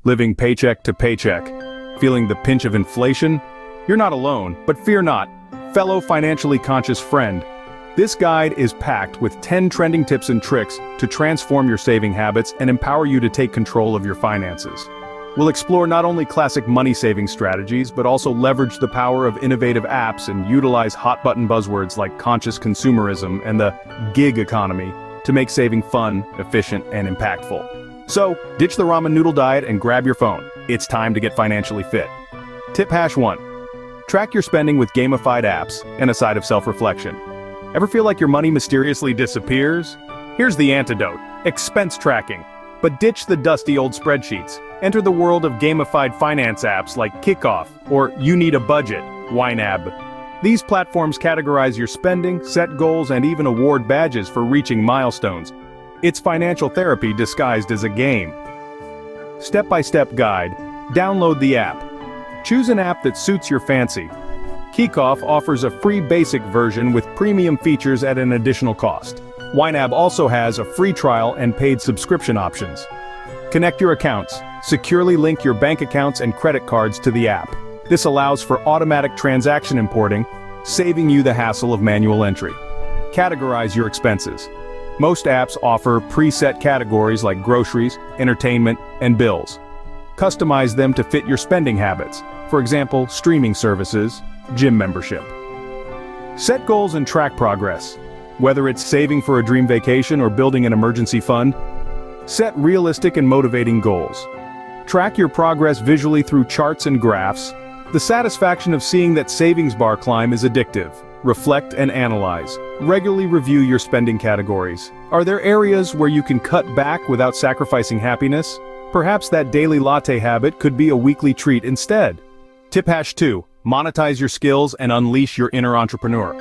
Living paycheck to paycheck. Feeling the pinch of inflation? You're not alone, but fear not. Fellow financially conscious friend, this guide is packed with 10 trending tips and tricks to transform your saving habits and empower you to take control of your finances. We'll explore not only classic money-saving strategies, but also leverage the power of innovative apps and utilize hot-button buzzwords like conscious consumerism and the gig economy to make saving fun, efficient, and impactful. So, ditch the ramen noodle diet and grab your phone. It's time to get financially fit. Tip hash 1. Track your spending with gamified apps and a side of self-reflection. Ever feel like your money mysteriously disappears? Here's the antidote: expense tracking. But ditch the dusty old spreadsheets. Enter the world of gamified finance apps like Kickoff or You Need a Budget, YNAB. These platforms categorize your spending, set goals, and even award badges for reaching milestones. It's financial therapy disguised as a game. Step-by-step guide. Download the app. Choose an app that suits your fancy. Kickoff offers a free basic version with premium features at an additional cost. YNAB also has a free trial and paid subscription options. Connect your accounts. Securely link your bank accounts and credit cards to the app. This allows for automatic transaction importing, saving you the hassle of manual entry. Categorize your expenses. Most apps offer preset categories like groceries, entertainment, and bills. Customize them to fit your spending habits. For example, streaming services, gym membership. Set goals and track progress. Whether it's saving for a dream vacation or building an emergency fund, set realistic and motivating goals. Track your progress visually through charts and graphs. The satisfaction of seeing that savings bar climb is addictive. Reflect and analyze. Regularly review your spending categories. Are there areas where you can cut back without sacrificing happiness? Perhaps that daily latte habit could be a weekly treat instead. Tip hash 2. Monetize your skills and unleash your inner entrepreneur.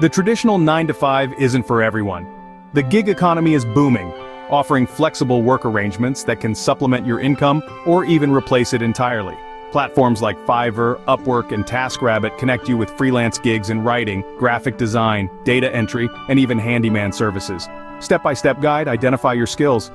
The traditional 9-to-5 isn't for everyone. The gig economy is booming, offering flexible work arrangements that can supplement your income or even replace it entirely. Platforms like Fiverr, Upwork, and TaskRabbit connect you with freelance gigs in writing, graphic design, data entry, and even handyman services. Step-by-step guide. Identify your skills.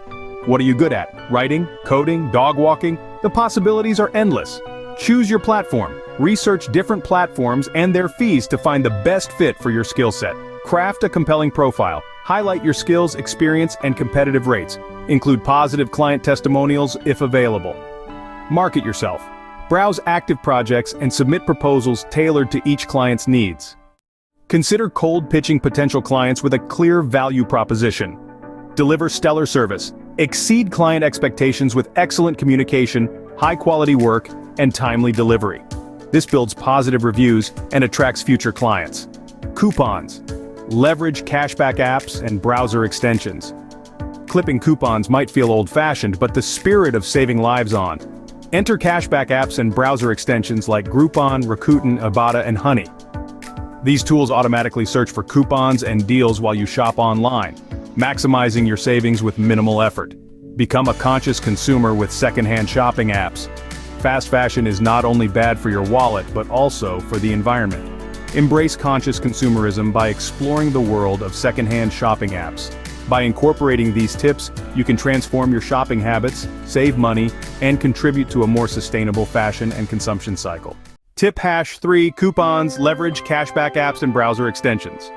What are you good at? Writing, coding, dog walking? The possibilities are endless. Choose your platform. Research different platforms and their fees to find the best fit for your skill set. Craft a compelling profile. Highlight your skills, experience, and competitive rates. Include positive client testimonials if available. Market yourself. Browse active projects and submit proposals tailored to each client's needs. Consider cold pitching potential clients with a clear value proposition. Deliver stellar service. Exceed client expectations with excellent communication, high-quality work, and timely delivery. This builds positive reviews and attracts future clients. Coupons. Leverage cashback apps and browser extensions. Clipping coupons might feel old-fashioned, but the spirit of saving lives on. Enter cashback apps and browser extensions like Groupon, Rakuten, Ibotta, and Honey. These tools automatically search for coupons and deals while you shop online, maximizing your savings with minimal effort. Become a conscious consumer with secondhand shopping apps. Fast fashion is not only bad for your wallet, but also for the environment. Embrace conscious consumerism by exploring the world of secondhand shopping apps. By incorporating these tips, you can transform your shopping habits, save money, and contribute to a more sustainable fashion and consumption cycle. Tip hash 3. Coupons. Leverage cashback apps and browser extensions.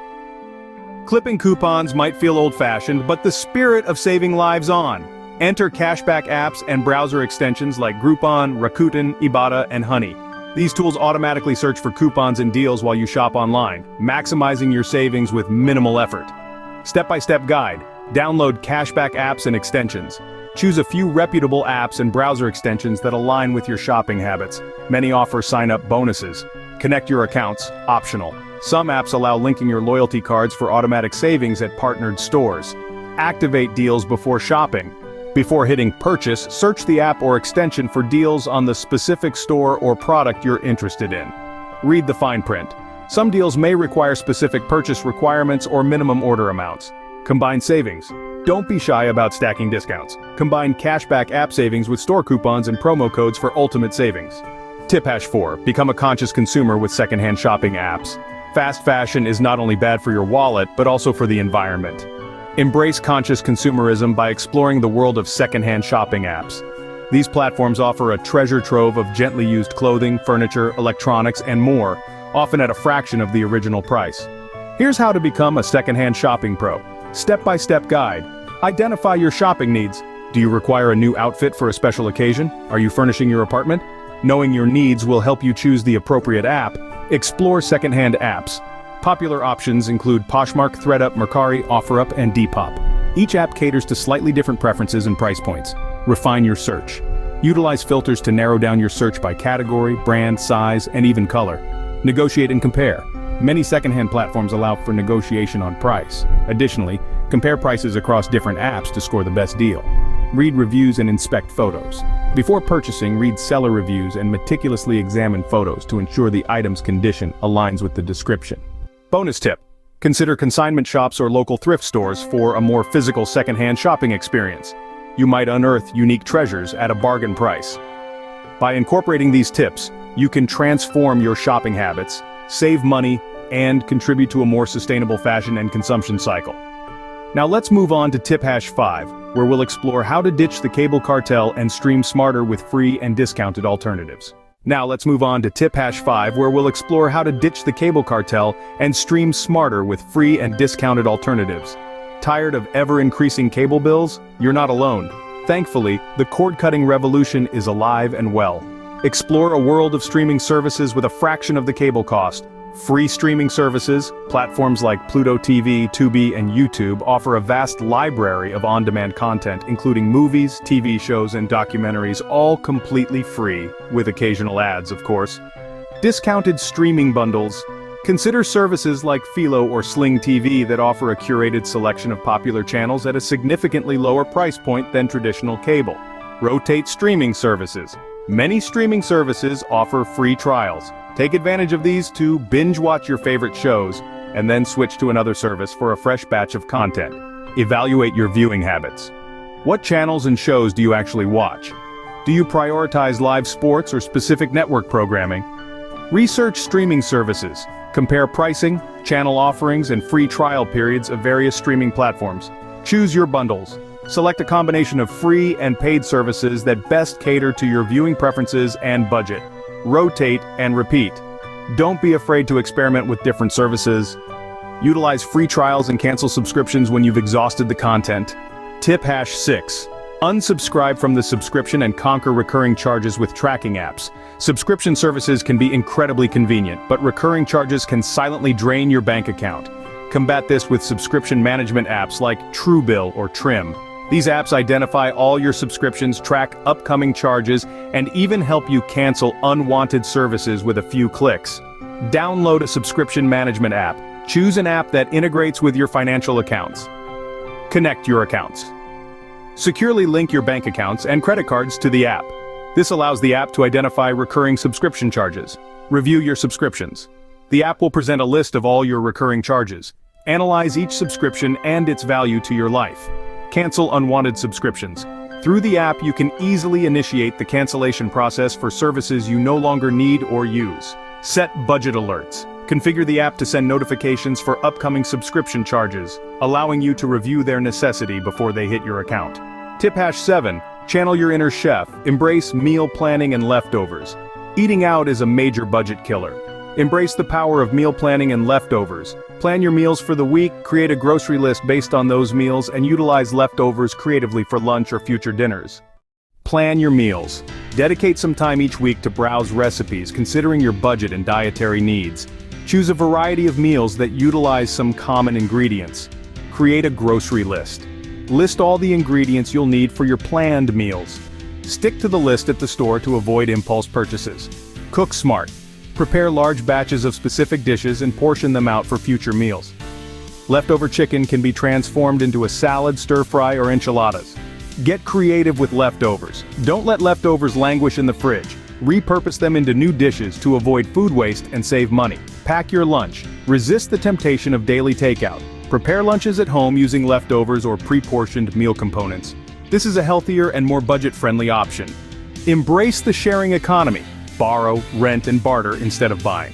Clipping coupons might feel old-fashioned, but the spirit of saving lives on. Enter cashback apps and browser extensions like Groupon, Rakuten, Ibotta, and Honey. These tools automatically search for coupons and deals while you shop online, maximizing your savings with minimal effort. Step-by-step guide. Download cashback apps and extensions. Choose a few reputable apps and browser extensions that align with your shopping habits. Many offer sign-up bonuses. Connect your accounts, optional. Some apps allow linking your loyalty cards for automatic savings at partnered stores. Activate deals before shopping. Before hitting purchase, search the app or extension for deals on the specific store or product you're interested in. Read the fine print. Some deals may require specific purchase requirements or minimum order amounts. Combine savings. Don't be shy about stacking discounts. Combine cashback app savings with store coupons and promo codes for ultimate savings. Tip hash 4. Become a conscious consumer with secondhand shopping apps. Fast fashion is not only bad for your wallet, but also for the environment. Embrace conscious consumerism by exploring the world of secondhand shopping apps. These platforms offer a treasure trove of gently used clothing, furniture, electronics, and more, often at a fraction of the original price. Here's how to become a secondhand shopping pro. Step-by-step guide. Identify your shopping needs. Do you require a new outfit for a special occasion? Are you furnishing your apartment? Knowing your needs will help you choose the appropriate app. Explore secondhand apps. Popular options include Poshmark, ThreadUp, Mercari, OfferUp, and Depop. Each app caters to slightly different preferences and price points. Refine your search. Utilize filters to narrow down your search by category, brand, size, and even color. Negotiate and compare. Many secondhand platforms allow for negotiation on price. Additionally, compare prices across different apps to score the best deal. Read reviews and inspect photos. Before purchasing, read seller reviews and meticulously examine photos to ensure the item's condition aligns with the description. Bonus tip: consider consignment shops or local thrift stores for a more physical secondhand shopping experience. You might unearth unique treasures at a bargain price. By incorporating these tips, you can transform your shopping habits, save money, and contribute to a more sustainable fashion and consumption cycle. Now let's move on to tip hash 5, where we'll explore how to ditch the cable cartel and stream smarter with free and discounted alternatives. Now let's move on to tip hash 5, where we'll explore how to ditch the cable cartel and stream smarter with free and discounted alternatives. Tired of ever-increasing cable bills? You're not alone. Thankfully, the cord-cutting revolution is alive and well. Explore a world of streaming services with a fraction of the cable cost. Free streaming services, platforms like Pluto TV, Tubi, and YouTube offer a vast library of on-demand content, including movies, TV shows, and documentaries, all completely free, with occasional ads, of course. Discounted streaming bundles. Consider services like Philo or Sling TV that offer a curated selection of popular channels at a significantly lower price point than traditional cable. Rotate streaming services. Many streaming services offer free trials. Take advantage of these to binge-watch your favorite shows, and then switch to another service for a fresh batch of content. Evaluate your viewing habits. What channels and shows do you actually watch? Do you prioritize live sports or specific network programming? Research streaming services. Compare pricing, channel offerings, and free trial periods of various streaming platforms. Choose your bundles. Select a combination of free and paid services that best cater to your viewing preferences and budget. Rotate and repeat. Don't be afraid to experiment with different services. Utilize free trials and cancel subscriptions when you've exhausted the content. Tip hash 6. Unsubscribe from the subscription and conquer recurring charges with tracking apps. Subscription services can be incredibly convenient, but recurring charges can silently drain your bank account. Combat this with subscription management apps like Truebill or Trim. These apps identify all your subscriptions, track upcoming charges, and even help you cancel unwanted services with a few clicks. Download a subscription management app. Choose an app that integrates with your financial accounts. Connect your accounts. Securely link your bank accounts and credit cards to the app. This allows the app to identify recurring subscription charges. Review your subscriptions. The app will present a list of all your recurring charges. Analyze each subscription and its value to your life. Cancel unwanted subscriptions. Through the app, you can easily initiate the cancellation process for services you no longer need or use. Set budget alerts. Configure the app to send notifications for upcoming subscription charges, allowing you to review their necessity before they hit your account. Tip hash 7. Channel your inner chef. Embrace meal planning and leftovers. Eating out is a major budget killer. Embrace the power of meal planning and leftovers. Plan your meals for the week, create a grocery list based on those meals, and utilize leftovers creatively for lunch or future dinners. Plan your meals. Dedicate some time each week to browse recipes, considering your budget and dietary needs. Choose a variety of meals that utilize some common ingredients. Create a grocery list. List all the ingredients you'll need for your planned meals. Stick to the list at the store to avoid impulse purchases. Cook smart. Prepare large batches of specific dishes and portion them out for future meals. Leftover chicken can be transformed into a salad, stir-fry, or enchiladas. Get creative with leftovers. Don't let leftovers languish in the fridge. Repurpose them into new dishes to avoid food waste and save money. Pack your lunch. Resist the temptation of daily takeout. Prepare lunches at home using leftovers or pre-portioned meal components. This is a healthier and more budget-friendly option. Embrace the sharing economy. Borrow, rent, and barter instead of buying.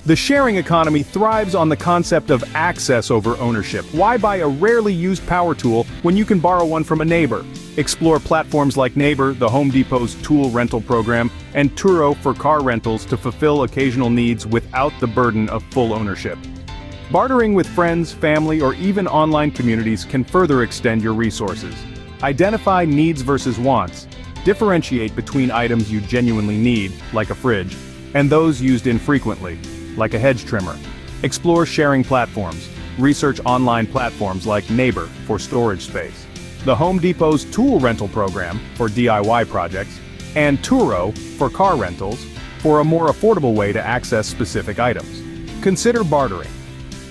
The sharing economy thrives on the concept of access over ownership. Why buy a rarely used power tool when you can borrow one from a neighbor? Explore platforms like Neighbor, the Home Depot's tool rental program, and Turo for car rentals to fulfill occasional needs without the burden of full ownership. Bartering with friends, family, or even online communities can further extend your resources. Identify needs versus wants. Differentiate between items you genuinely need, like a fridge, and those used infrequently, like a hedge trimmer. Explore sharing platforms. Research online platforms like Neighbor for storage space, the Home Depot's tool rental program for DIY projects, and Turo for car rentals for a more affordable way to access specific items. Consider bartering.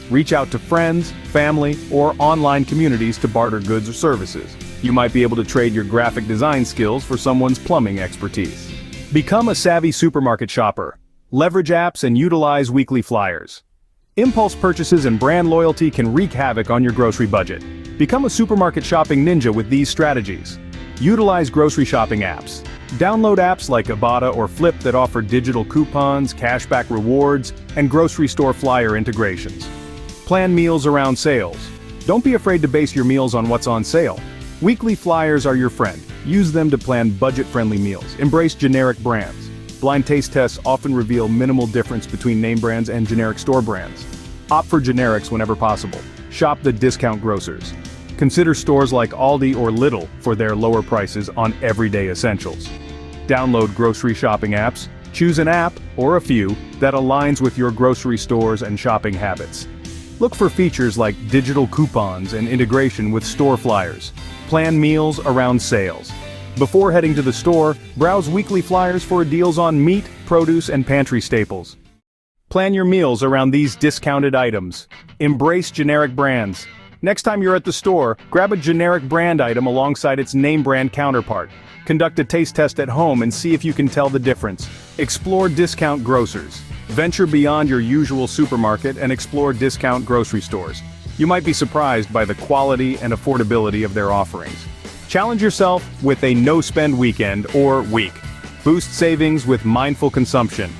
Reach out to friends, family, or online communities to barter goods or services. You might be able to trade your graphic design skills for someone's plumbing expertise. Become a savvy supermarket shopper. Leverage apps and utilize weekly flyers. Impulse purchases and brand loyalty can wreak havoc on your grocery budget. Become a supermarket shopping ninja with these strategies. Utilize grocery shopping apps. Download apps like Ibotta or Flip that offer digital coupons, cashback rewards, and grocery store flyer integrations. Plan meals around sales. Don't be afraid to base your meals on what's on sale. Weekly flyers are your friend. Use them to plan budget-friendly meals. Embrace generic brands. Blind taste tests often reveal minimal difference between name brands and generic store brands. Opt for generics whenever possible. Shop the discount grocers. Consider stores like Aldi or Lidl for their lower prices on everyday essentials. Download grocery shopping apps. Choose an app, or a few, that aligns with your grocery stores and shopping habits. Look for features like digital coupons and integration with store flyers. Plan meals around sales. Before heading to the store, browse weekly flyers for deals on meat, produce, and pantry staples. Plan your meals around these discounted items. Embrace generic brands. Next time you're at the store, grab a generic brand item alongside its name brand counterpart. Conduct a taste test at home and see if you can tell the difference. Explore discount grocers. Venture beyond your usual supermarket and explore discount grocery stores. You might be surprised by the quality and affordability of their offerings. Challenge yourself with a no-spend weekend or week. Boost savings with mindful consumption.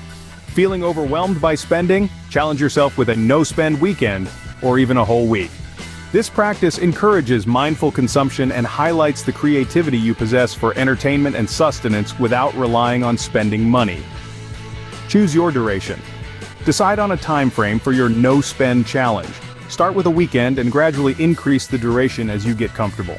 Feeling overwhelmed by spending? Challenge yourself with a no-spend weekend or even a whole week. This practice encourages mindful consumption and highlights the creativity you possess for entertainment and sustenance without relying on spending money. Choose your duration. Decide on a time frame for your no-spend challenge. Start with a weekend and gradually increase the duration as you get comfortable.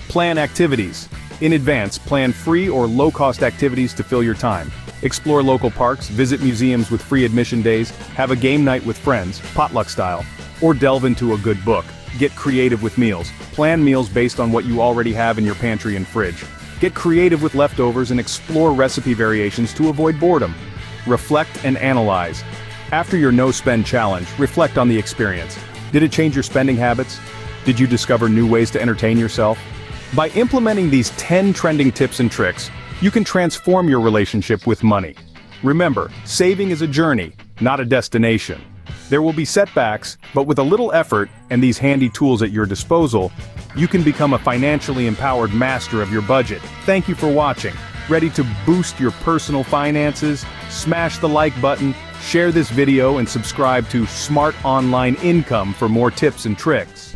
Plan activities. In advance, plan free or low-cost activities to fill your time. Explore local parks, visit museums with free admission days, have a game night with friends, potluck style, or delve into a good book. Get creative with meals. Plan meals based on what you already have in your pantry and fridge. Get creative with leftovers and explore recipe variations to avoid boredom. Reflect and analyze. After your no-spend challenge, reflect on the experience. Did it change your spending habits? Did you discover new ways to entertain yourself? By implementing these 10 trending tips and tricks, you can transform your relationship with money. Remember, saving is a journey, not a destination. There will be setbacks, but with a little effort and these handy tools at your disposal, you can become a financially empowered master of your budget. Thank you for watching. Ready to boost your personal finances? Smash the like button, share this video, and subscribe to Smart Online Income for more tips and tricks.